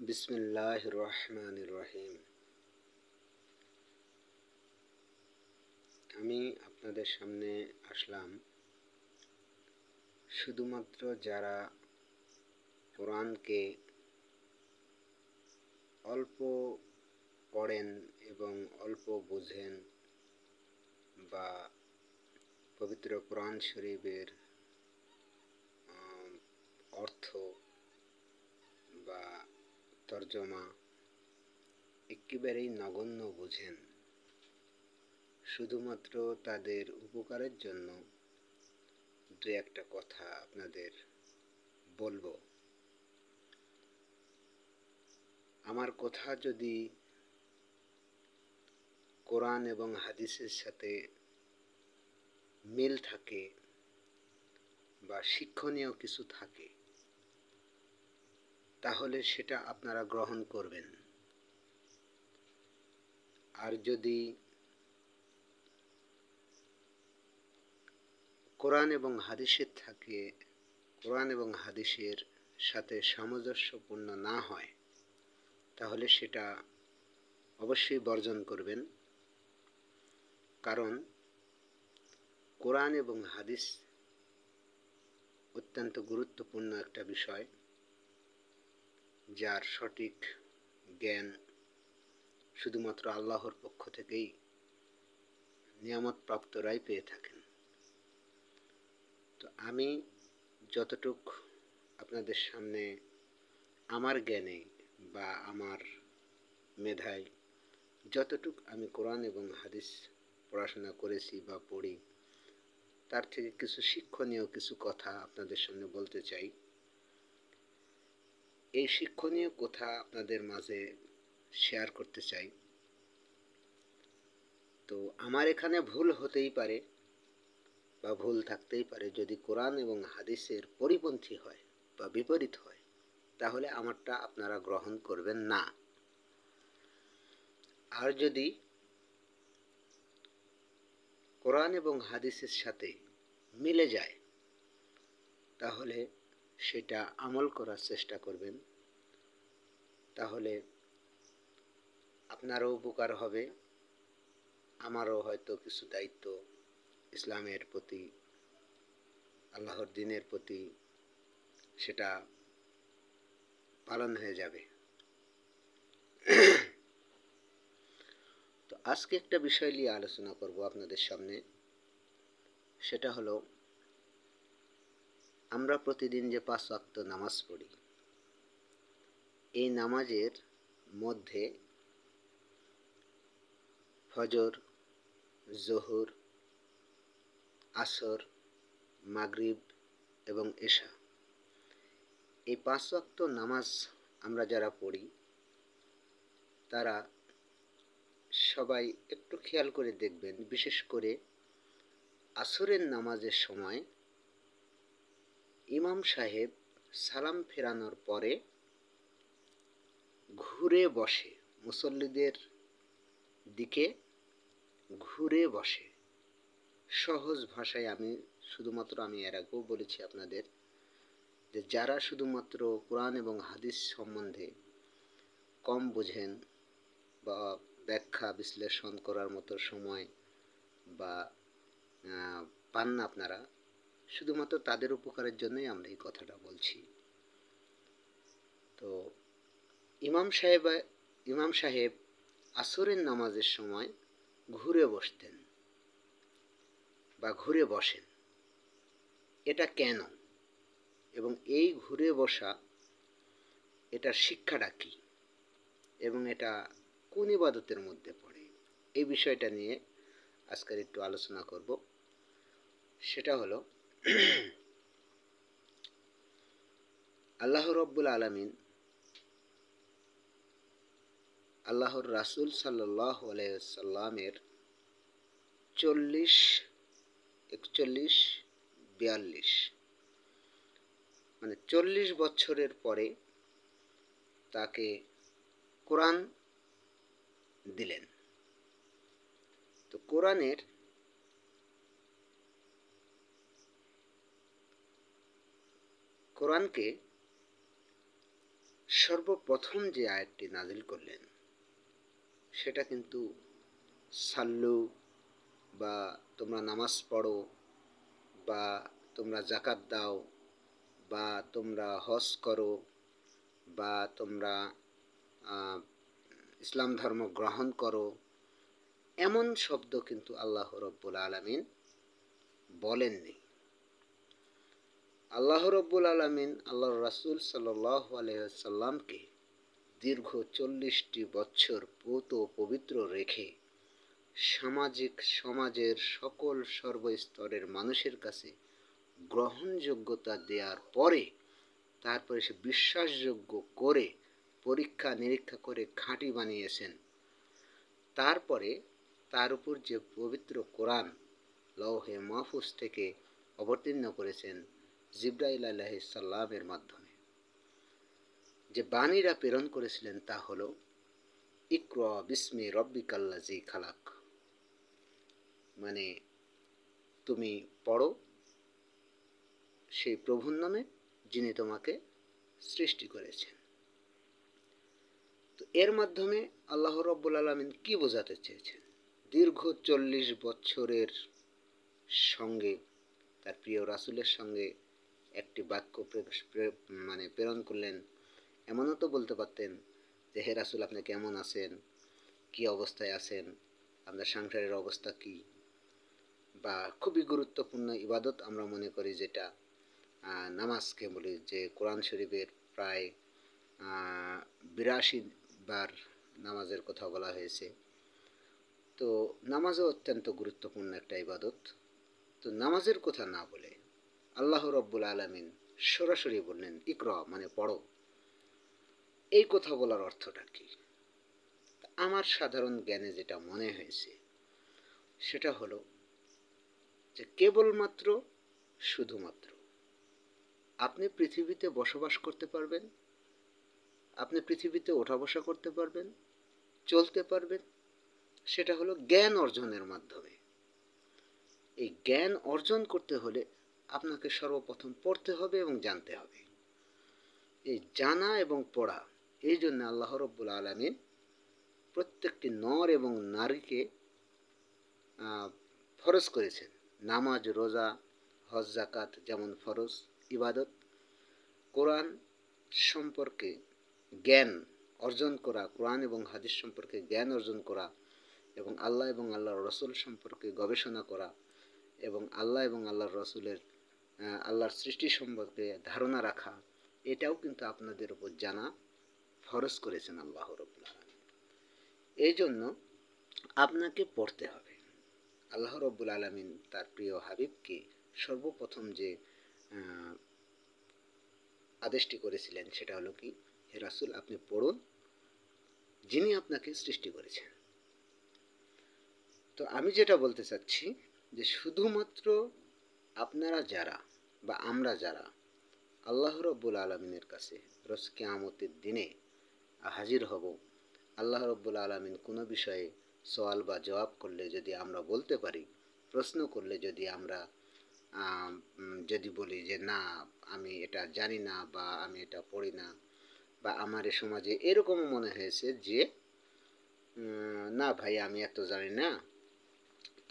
বিসমিল্লাহির রহমানির রহিম। আমি আপনাদের সামনে আসলাম শুধুমাত্র যারা কোরআনকে অল্প পড়েন এবং অল্প বুঝেন বা পবিত্র কোরআন শরীফের অর্থ বা তর্জমা একেবারেই নগণ্য বুঝেন, শুধুমাত্র তাদের উপকারের জন্য দু একটা কথা আপনাদের বলবো। আমার কথা যদি কোরআন এবং হাদিসের সাথে মিল থাকে বা শিক্ষণীয় কিছু থাকে, তাহলে সেটা আপনারা গ্রহণ করবেন। আর যদি কোরআন এবং হাদিসের থাকে, কোরআন এবং হাদিসের সাথে সামঞ্জস্যপূর্ণ না হয়, তাহলে সেটা অবশ্যই বর্জন করবেন। কারণ কোরআন এবং হাদিস অত্যন্ত গুরুত্বপূর্ণ একটা বিষয়, যার সঠিক জ্ঞান শুধুমাত্র আল্লাহর পক্ষ থেকেই নিয়ামতপ্রাপ্তরাই পেয়ে থাকেন। তো আমি যতটুক আপনাদের সামনে আমার জ্ঞানে বা আমার মেধায় যতটুক আমি কোরআন এবং হাদিস পড়াশোনা করেছি বা পড়ি, তার থেকে কিছু শিক্ষণীয় কিছু কথা আপনাদের সামনে বলতে চাই। এই শিক্ষণীয় কথা আপনাদের মাঝে শেয়ার করতে চাই। তো আমার এখানে ভুল হতেই পারে বা ভুল থাকতেই পারে। যদি কোরআন এবং হাদিসের পরিপন্থী হয় বা বিপরীত হয়, তাহলে আমারটা আপনারা গ্রহণ করবেন না। আর যদি কোরআন এবং হাদিসের সাথে মিলে যায়, তাহলে সেটা আমল করার চেষ্টা করবেন। তাহলে আপনারও উপকার হবে, আমারও হয়তো কিছু দায়িত্ব ইসলামের প্রতি, আল্লাহর দ্বীনের প্রতি, সেটা পালন হয়ে যাবে। তো আজকে একটা বিষয় নিয়ে আলোচনা করব আপনাদের সামনে। সেটা হলো, আমরা প্রতিদিন যে 5 ওয়াক্ত নামাজ পড়ি, এই নামাজের মধ্যে ফজর, জোহর, আসর, মাগরিব এবং এশা, এই 5 ওয়াক্ত নামাজ আমরা যারা পড়ি, তারা সবাই একটু খেয়াল করে দেখবেন, বিশেষ করে আসরের নামাজের সময় ইমাম সাহেব সালাম ফেরানোর পরে ঘুরে বসে, মুসল্লিদের দিকে ঘুরে বসে। সহজ ভাষায় আমি এর আগেও বলেছি আপনাদের, যে যারা শুধুমাত্র কোরআন এবং হাদিস সম্বন্ধে কম বোঝেন বা ব্যাখ্যা বিশ্লেষণ করার মতো সময় বা পান না, আপনারা শুধুমাত্র তাদের উপকারের জন্যই আমরা এই কথাটা বলছি। তো ইমাম সাহেব আসরের নামাজের সময় ঘুরে বসতেন বা ঘুরে বসেন। এটা কেন এবং এই ঘুরে বসা, এটার শিক্ষাটা কী এবং এটা কোন ইবাদতের মধ্যে পড়ে, এই বিষয়টা নিয়ে আজকের একটু আলোচনা করব। সেটা হলো, আল্লাহ রাব্বুল আলামিন আল্লাহর রাসূল সাল্লাল্লাহু আলাইহি ওয়াসাল্লামের 40, 41, 42 মানে 40 বছরের পরে তাকে কোরআন দিলেন। তো কোরআনকে সর্বপ্রথম যে আয়াতটি নাজিল করলেন সেটা কিন্তু সাল্লু বা তোমরা নামাজ পড়ো বা তোমরা জাকাত দাও বা তোমরা হজ করো বা তোমরা ইসলাম ধর্ম গ্রহণ করো, এমন শব্দ কিন্তু আল্লাহ রব্বুল আলামিন বলেননি। আল্লাহ রব্বুল আলামিন আল্লাহর রাসূল সাল্লাল্লাহু আলাইহি ওয়াসাল্লামকে দীর্ঘ 40টি বছর পূত ও পবিত্র রেখে সমাজের সকল সর্বস্তরের মানুষের কাছে গ্রহণযোগ্যতা দেওয়ার পরে তারপরে সে বিশ্বাসযোগ্য করে পরীক্ষা নিরীক্ষা করে খাঁটি বানিয়েছেন। তারপরে তার উপর যে পবিত্র কোরআন লৌহে মাহফুজ থেকে অবতীর্ণ করেছেন জিবরাইল আলাইহিস সালামের মাধ্যমে, যে বাণীরা প্রেরণ করেছিলেন তা হলো ইকরা বিসমি রব্বিকাল্লাযী খালাক, মানে তুমি পড়ো সেই প্রভুর নামে যিনি তোমাকে সৃষ্টি করেছেন। তো এর মাধ্যমে আল্লাহ রব্বুল আলামিন কি বোঝাতে চেয়েছেন? দীর্ঘ 40 বছরের সঙ্গে তার প্রিয় রাসূলের সঙ্গে একটি বাক্য মানে প্রেরণ করলেন। এমনও তো বলতে পারতেন যে হে রাসূল আপনি কেমন আছেন, কি অবস্থায় আছেন, আপনার সংসারের অবস্থা কি, বা খুবই গুরুত্বপূর্ণ ইবাদত আমরা মনে করি যেটা নামাজকে বলি, যে কোরআন শরীফের প্রায় 82 বার নামাজের কথা বলা হয়েছে। তো নামাজও অত্যন্ত গুরুত্বপূর্ণ একটা ইবাদত। তো নামাজের কথা না বলে আল্লাহ রব্বুল আলামিন সরাসরি বললেন ইকরা, মানে পড়ো। এই কথা বলার অর্থটা কি? আমার সাধারণ জ্ঞানে যেটা মনে হয়েছে সেটা হলো যে কেবলমাত্র শুধুমাত্র আপনি পৃথিবীতে বসবাস করতে পারবেন, আপনি পৃথিবীতে ওঠা বসা করতে পারবেন, চলতে পারবেন, সেটা হলো জ্ঞান অর্জনের মাধ্যমে। এই জ্ঞান অর্জন করতে হলে আপনাকে সর্বপ্রথম পড়তে হবে এবং জানতে হবে। এই জানা এবং পড়া, এই জন্য আল্লাহ রব্বুল আলামিন প্রত্যেকটি নর এবং নারীকে ফরজ করেছেন। নামাজ, রোজা, হজ, জাকাত যেমন ফরজ ইবাদত, কোরআন সম্পর্কে জ্ঞান অর্জন করা, কোরআন এবং হাদিস সম্পর্কে জ্ঞান অর্জন করা এবং আল্লাহ এবং আল্লাহর রসুল সম্পর্কে গবেষণা করা এবং আল্লাহ এবং আল্লাহর রসুলের আল্লাহর সৃষ্টি সম্পর্কে ধারণা রাখা, এটাও কিন্তু আপনাদের উপর জানা ফরজ করেছেন আল্লাহ রাব্বুল আলামিন। এই জন্য আপনাকে পড়তে হবে। আল্লাহ রাব্বুল আলামিন তার প্রিয় হাবিবকে সর্বপ্রথম যে আদেশটি করেছিলেন সেটা হলো কি, হে রাসূল আপনি পড়ুন যিনি আপনাকে সৃষ্টি করেছেন। তো আমি যেটা বলতে চাচ্ছি যে শুধুমাত্র আপনারা যারা বা আমরা যারা আল্লাহ রাব্বুল আলামিনের কাছে রোজ কিয়ামতের দিনে হাজির হব, আল্লাহ রাব্বুল আলামিন কোনো বিষয়ে সওয়াল বা জবাব করলে যদি আমরা বলতে পারি, প্রশ্ন করলে যদি আমরা যদি বলি যে না আমি এটা জানি না বা আমি এটা পড়ি না, বা আমার এ সমাজে এরকম মনে হয়েছে যে না ভাই আমি এত জানি না,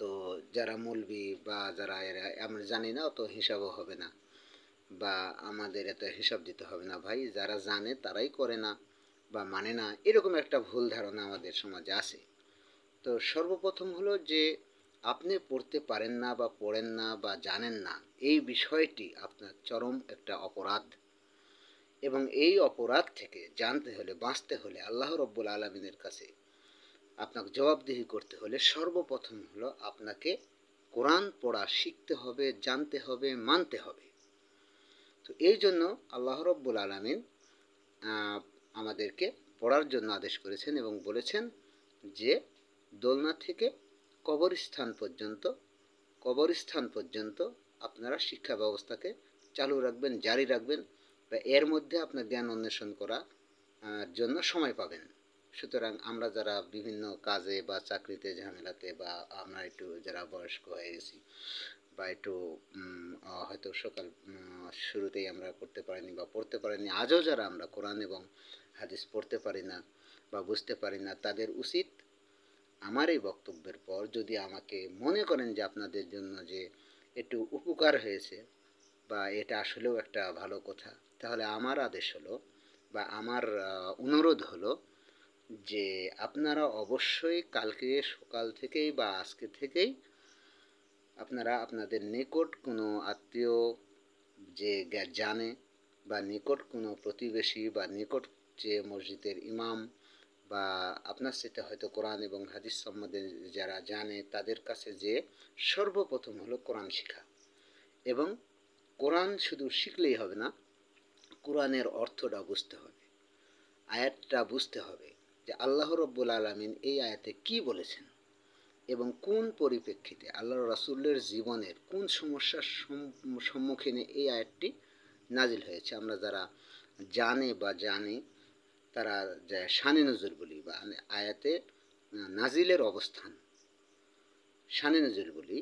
তো যারা মৌলবি বা যারা এরা আমরা জানি না, অত হিসাবও হবে না, বা আমাদের এত হিসাব দিতে হবে না ভাই, যারা জানে তারাই করে না বা মানে না, এরকম একটা ভুল ধারণা আমাদের সমাজে আছে। তো সর্বপ্রথম হলো যে আপনি পড়তে পারেন না বা পড়েন না বা জানেন না, এই বিষয়টি আপনার চরম একটা অপরাধ, এবং এই অপরাধ থেকে জানতে হলে বাঁচতে হলে আল্লাহ রব্বুল আলামিনের কাছে আপনাকে জবাবদিহি করতে হলে সর্বপ্রথম হলো আপনাকে কোরআন পড়া শিখতে হবে, জানতে হবে, মানতে হবে। তো এই জন্য আল্লাহ রব্বুল আলামিন আমাদেরকে পড়ার জন্য আদেশ করেছেন এবং বলেছেন যে দোলনা থেকে কবরস্থান পর্যন্ত আপনারা শিক্ষা ব্যবস্থাকে চালু রাখবেন, জারি রাখবেন, বা এর মধ্যে আপনার জ্ঞান অন্বেষণ করার জন্য সময় পাবেন। সুতরাং আমরা যারা বিভিন্ন কাজে বা চাকরিতে ঝামেলাতে, বা আমরা একটু যারা বয়স্ক হয়ে গেছি বা একটু হয়তো শুরুতেই আমরা করতে পারিনি বা পড়তে পারিনি, আজও যারা আমরা কোরআন এবং হাদিস পড়তে পারি না বা বুঝতে পারি না, তাদের উচিত আমার এই বক্তব্যের পর যদি আমাকে মনে করেন যে আপনাদের জন্য যে একটু উপকার হয়েছে বা এটা আসলেও একটা ভালো কথা, তাহলে আমার আদেশ হলো বা আমার অনুরোধ হলো যে আপনারা অবশ্যই কালকে সকাল থেকেই বা আজকে থেকেই আপনারা আপনাদের নিকট কোনো আত্মীয় যে জানে বা নিকট কোনো প্রতিবেশী বা নিকট যে মসজিদের ইমাম বা আপনার সাথে হয়তো কোরআন এবং হাদিস সম্বন্ধে যারা জানে তাদের কাছে যে সর্বপ্রথম হলো কোরআন শেখা। এবং কোরআন শুধু শিখলেই হবে না, কোরআনের অর্থটা বুঝতে হবে, আয়াতটা বুঝতে হবে যে আল্লাহ রব্বুল আলামিন এই আয়াতে কি বলেছেন এবং কোন পরিপ্রেক্ষিতে আল্লাহর রাসূলের জীবনের কোন সমস্যার সম্মুখীনে এই আয়াতটি নাজিল হয়েছে। আমরা যারা জানে বা জানি তারা শানে নজুল বলি বা আয়াতে নাজিলের অবস্থান শানে নজুল বলি,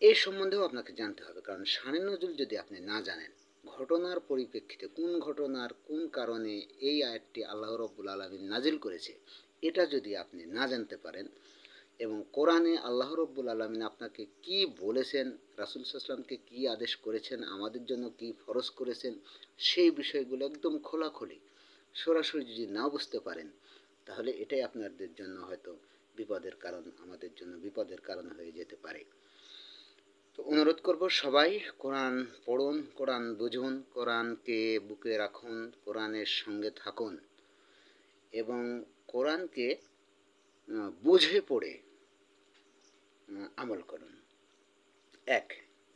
এই সম্বন্ধেও আপনাকে জানতে হবে। কারণ শানে নজুল যদি আপনি না জানেন, ঘটনার পরিপ্রেক্ষিতে কোন ঘটনার কোন কারণে এই আয়াতটি আল্লাহ রব্বুল আলামিন নাজিল করেছে, এটা যদি আপনি না জানতে পারেন এবং কোরআনে আল্লাহ রব্বুল আলামিন আপনাকে কি বলেছেন, রাসূল সাল্লাল্লাহু আলাইহি ওয়াসাল্লামকে কি আদেশ করেছেন, আমাদের জন্য কি ফরজ করেছেন, সেই বিষয়গুলো একদম খোলাখুলি সরাসরি যদি না বুঝতে পারেন, তাহলে এটাই আপনাদের জন্য হয়তো বিপদের কারণ, আমাদের জন্য বিপদের কারণ হয়ে যেতে পারে। তো অনুরোধ করব সবাই কোরআন পড়ুন, কোরআন বুঝুন, কোরআনকে বুকে রাখুন, কোরআনের সঙ্গে থাকুন এবং কোরআনকে বুঝে পড়ে আমল করুন। এক।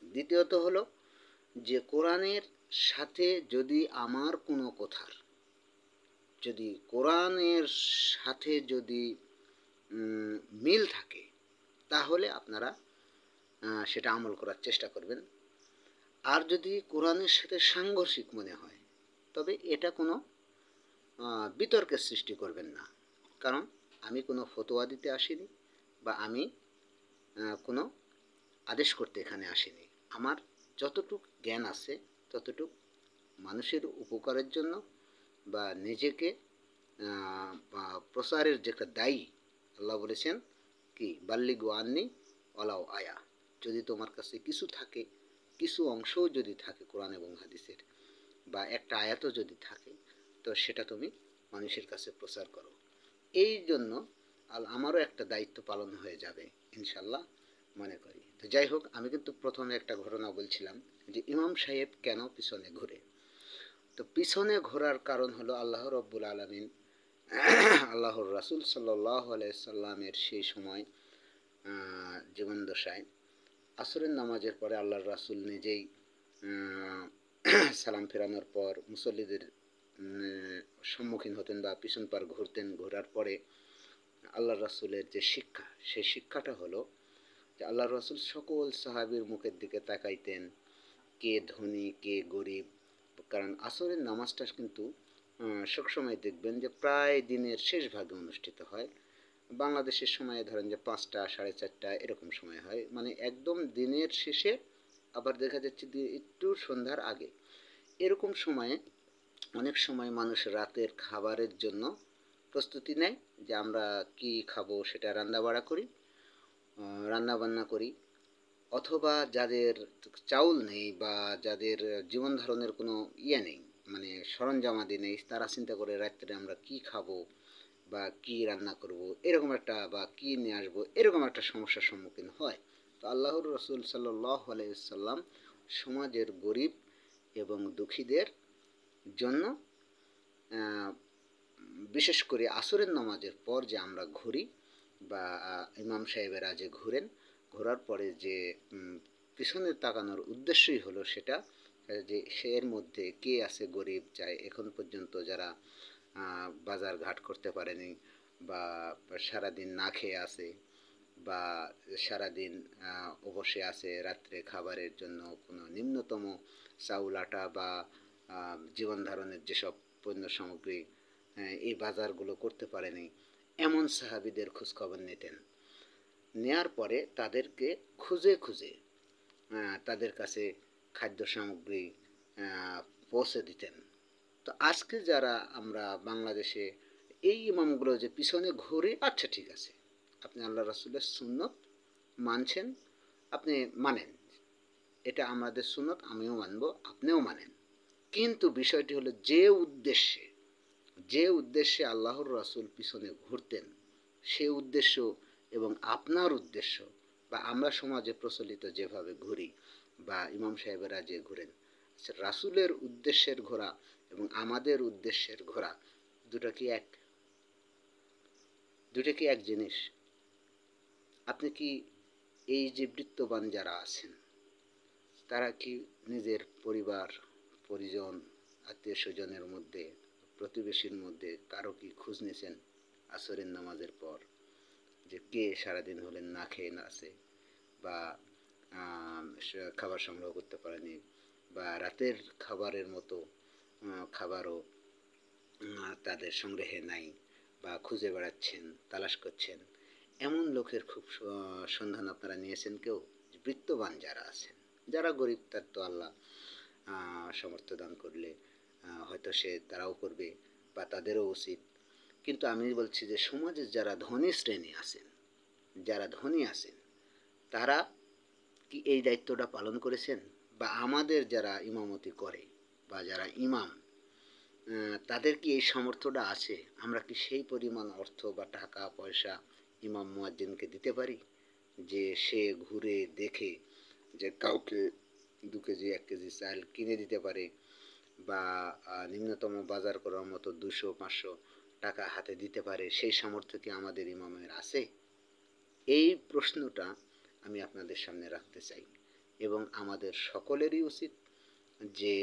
দ্বিতীয়ত হলো যে কোরআনের সাথে যদি আমার কোনো কথার যদি কোরআনের সাথে যদি মিল থাকে, তাহলে আপনারা সেটা আমল করার চেষ্টা করবেন। আর যদি কোরআনের সাথে সাংঘর্ষিক মনে হয়, তবে এটা কোনো বিতর্কের সৃষ্টি করবেন না। কারণ আমি কোনো ফতোয়া দিতে আসিনি বা আমি কোনো আদেশ করতে এখানে আসিনি। আমার যতটুক জ্ঞান আছে ততটুক মানুষের উপকারের জন্য বা নিজেকে প্রসারের যে একটা দায়ী, আল্লাহ বলেছেন কি বাল্লিগু আন্নি ওয়ালাউ আয়া, যদি তোমার কাছে কিছু থাকে, কিছু অংশও যদি থাকে কোরআন এবং হাদিসের বা একটা আয়াতও যদি থাকে, তো সেটা তুমি মানুষের কাছে প্রচার করো। এই জন্য আমারও একটা দায়িত্ব পালন হয়ে যাবে ইনশাল্লাহ মনে করি। তো যাই হোক, আমি কিন্তু প্রথমে একটা ঘটনা বলছিলাম যে ইমাম সাহেব কেন পিছনে ঘুরে। তো পিছনে ঘোরার কারণ হলো আল্লাহ রব্বুল আলামিন আল্লাহর রাসূল সাল্লাল্লাহু আলাইহি সাল্লামের সেই সময় জীবনদশায় আসরের নামাজের পরে আল্লাহর রাসূল নিজেই সালাম ফেরানোর পর মুসল্লিদের সম্মুখীন হতেন বা পিছন পার ঘুরতেন। ঘোরার পরে আল্লাহর রাসূলের যে শিক্ষা, সেই শিক্ষাটা হলো যে আল্লাহর রাসূল সকল সাহাবীর মুখের দিকে তাকাইতেন, কে ধনী কে গরিব। কারণ আসরের নামাজটা কিন্তু সবসময় দেখবেন যে প্রায় দিনের শেষ ভাগে অনুষ্ঠিত হয়। বাংলাদেশের সময়ে ধরেন যে 5টা 4:30 এরকম সময় হয়, মানে একদম দিনের শেষে, আবার দেখা যাচ্ছে একটু সন্ধ্যার আগে। এরকম সময়ে অনেক সময় মানুষ রাতের খাবারের জন্য প্রস্তুতি নেয় যে আমরা কি খাবো সেটা রান্না বান্না করি, অথবা যাদের চাউল নেই বা যাদের জীবন ধারণের কোনো নেই, মানে সরঞ্জামাদি নেই, তারা চিন্তা করে রাত্রে আমরা কি খাবো বা কি রান্না করব, এরকম একটা বা কি নিয়ে আসবো, এরকম একটা সমস্যার সম্মুখীন হয়। তো আল্লাহর রাসূল সাল্লাল্লাহু আলাইহি সাল্লাম সমাজের গরিব এবং দুঃখীদের জন্য বিশেষ করে আসরের নামাজের পর যে আমরা ঘুরি বা ইমাম সাহেবেরা যে ঘুরেন, ঘোরার পরে যে পিছনে তাকানোর উদ্দেশ্যই হলো সেটা যে এর মধ্যে কে আছে গরিব, চাই এখন পর্যন্ত যারা বাজার ঘাট করতে পারেনি বা সারাদিন না খেয়ে আছে বা সারাদিন উপসে আছে, রাত্রে খাবারের জন্য কোনো নিম্নতম চাউল আটা বা জীবন ধারণের যেসব পণ্য সামগ্রী এই বাজারগুলো করতে পারেনি, এমন সাহাবীদের খোঁজখবর নিতেন। নেয়ার পরে তাদেরকে খুঁজে খুঁজে তাদের কাছে খাদ্য সামগ্রী পৌঁছে দিতেন। তো আজকে যারা আমরা বাংলাদেশে এই ইমামগুলো যে পিছনে ঘুরে, আচ্ছা ঠিক আছে, আপনি আল্লাহ রাসূলের সুন্নত মানছেন, আপনি মানেন, এটা আমাদের সুন্নত, আমিও মানব, আপনিও মানেন, কিন্তু বিষয়টি হলো যে উদ্দেশ্যে আল্লাহর রাসূল পিছনে ঘুরতেন, সে উদ্দেশ্য এবং আপনার উদ্দেশ্য, বা আমরা সমাজে প্রচলিত যেভাবে ঘুরি বা ইমাম সাহেবেরা যে ঘুরেন, রাসূলের উদ্দেশ্যের ঘোরা এবং আমাদের উদ্দেশ্যের ঘোরা দুটো কি এক জিনিস? আপনি কি এই যে বৃত্তবান যারা আছেন, তারা কি নিজের পরিবার পরিজন আত্মীয় স্বজনের মধ্যে, প্রতিবেশীর মধ্যে কারো কি খোঁজ নিয়েছেন আসরের নামাজের পর, যে কে সারাদিন হলেন না খেয়ে না আছে, বা খাবার সংগ্রহ করতে পারেনি, বা রাতের খাবারের মতো খাবারও তাদের সংগ্রহে নাই, বা খুঁজে বেড়াচ্ছেন, তালাশ করছেন, এমন লোকের খুব সন্ধান আপনারা নিয়েছেন কেউ? বৃত্তবান যারা আছেন, যারা গরিব তার তো আল্লাহ সামর্থ্য দান করলে হয়তো তারাও করবে বা তাদেরও উচিত, কিন্তু আমি বলছি যে সমাজের যারা ধনী শ্রেণী আছেন, যারা ধনী আছেন, তারা কি এই দায়িত্বটা পালন করেছেন? বা আমাদের যারা ইমামতি করে বা যারা ইমাম, তাদের কি এই সামর্থ্যটা আছে? আমরা কি সেই পরিমাণ অর্থ বা টাকা পয়সা ইমাম মুয়াজ্জিনকে দিতে পারি যে সে ঘুরে দেখে যে কাউকে 2 কেজি 1 কেজি চাল কিনে দিতে পারে, বা নিম্নতম বাজার করার মতো 200-500 টাকা হাতে দিতে পারে? সেই সামর্থ্য কি আমাদের ইমামের আছে? এই প্রশ্নটা আমি আপনাদের সামনে রাখতে চাই, এবং আমাদের সকলেরই উচিত যে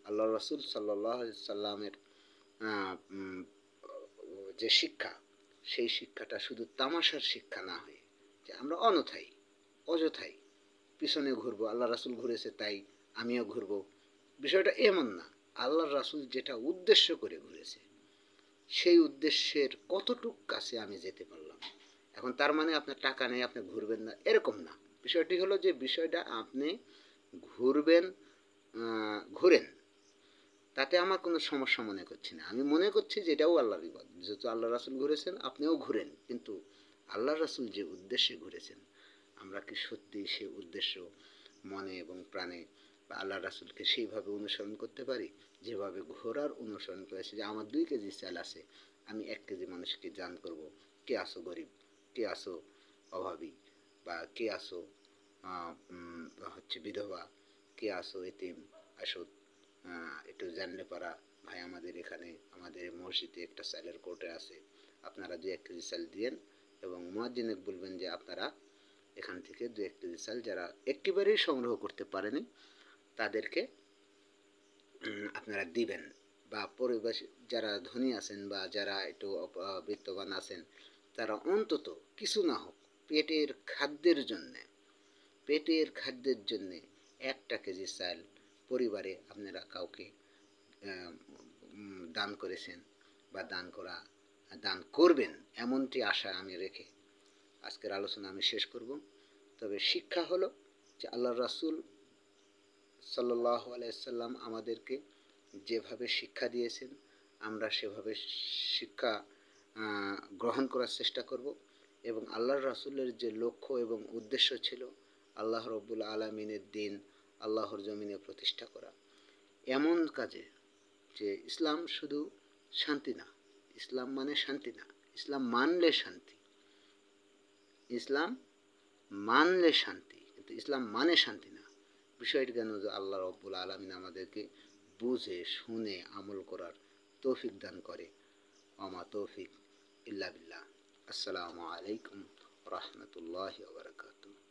আল্লাহ রাসূল সাল্লাল্লাহু আলাইহি সাল্লামের যে শিক্ষা, সেই শিক্ষাটা শুধু তামাশার শিক্ষা না হয়ে, যে আমরা অযথাই পিছনে ঘুরবো, আল্লাহ রাসূল ঘুরেছে তাই আমিও ঘুরবো, বিষয়টা এমন না। আল্লাহ রাসূল যেটা উদ্দেশ্য করে ঘুরেছে, সেই উদ্দেশ্যের কতটুক কাছে আমি যেতে পারলাম। এখন তার মানে আপনার টাকা নেই, আপনি ঘুরবেন না, এরকম না। বিষয়টি হলো যে বিষয়টা আপনি ঘুরবেন, ঘুরেন, তাতে আমার কোনো সমস্যা মনে করছি না। আমি মনে করছি যে এটাও আল্লাহর ইবাদত। যেহেতু আল্লাহ রাসূল ঘুরেছেন, আপনিও ঘুরেন, কিন্তু আল্লাহ রাসূল যে উদ্দেশ্যে ঘুরেছেন, আমরা কি সত্যি সে উদ্দেশ্য মনে এবং প্রাণে বা আল্লাহ রাসূলকে সেইভাবে অনুসরণ করতে পারি যেভাবে ঘোরার অনুসরণ করেছে? যে আমার 2 কেজি চাল আছে, আমি 1 কেজি মানুষকে দান করব। কে আসো গরিব, কে আসো অভাবী, বা কে আসো হচ্ছে বিধবা, কে আসো এতিম, আসো একটু জানলে পারা ভাই, আমাদের এখানে আমাদের মসজিদে একটা চালের কোর্টে আছে, আপনারা 2-1 কেজি চাল দিয়েন, এবং মুয়াজ্জিনকে বলবেন যে আপনারা এখান থেকে 2-1 কেজি চাল যারা একেবারেই সংগ্রহ করতে পারেনি তাদেরকে আপনারা দিবেন। বা পরিবেশ যারা ধনী আছেন বা যারা একটু বিত্তবান আছেন, তারা অন্তত কিছু না হোক পেটের খাদ্যের জন্যে 1টা কেজি চাল পরিবারে আপনারা কাউকে দান করেছেন বা দান করবেন, এমনটি আশা আমি রেখে আজকের আলোচনা আমি শেষ করব। তবে শিক্ষা হলো যে আল্লাহ রাসূল সাল্লাল্লাহু আলাইহি সাল্লাম আমাদেরকে যেভাবে শিক্ষা দিয়েছেন, আমরা সেভাবে শিক্ষা গ্রহণ করার চেষ্টা করব, এবং আল্লাহর রাসূলের যে লক্ষ্য এবং উদ্দেশ্য ছিল আল্লাহ রব্বুল আলামিনের দিন আল্লাহর জমিনে প্রতিষ্ঠা করা, এমন কাজে যে ইসলাম শুধু শান্তি না, ইসলাম মানে শান্তি না, ইসলাম মানলে শান্তি, ইসলাম মানলে শান্তি, কিন্তু ইসলাম মানে শান্তি না। বিষয়টি কেন যে আল্লাহ রব্বুল আলামিন আমাদেরকে বুঝে শুনে আমল করার তৌফিক দান করে। ওমা তৌফিক ইল্লা বিল্লাহ। আসসালামু আলাইকুম ওয়া রাহমাতুল্লাহি ওয়া বারাকাতুহু।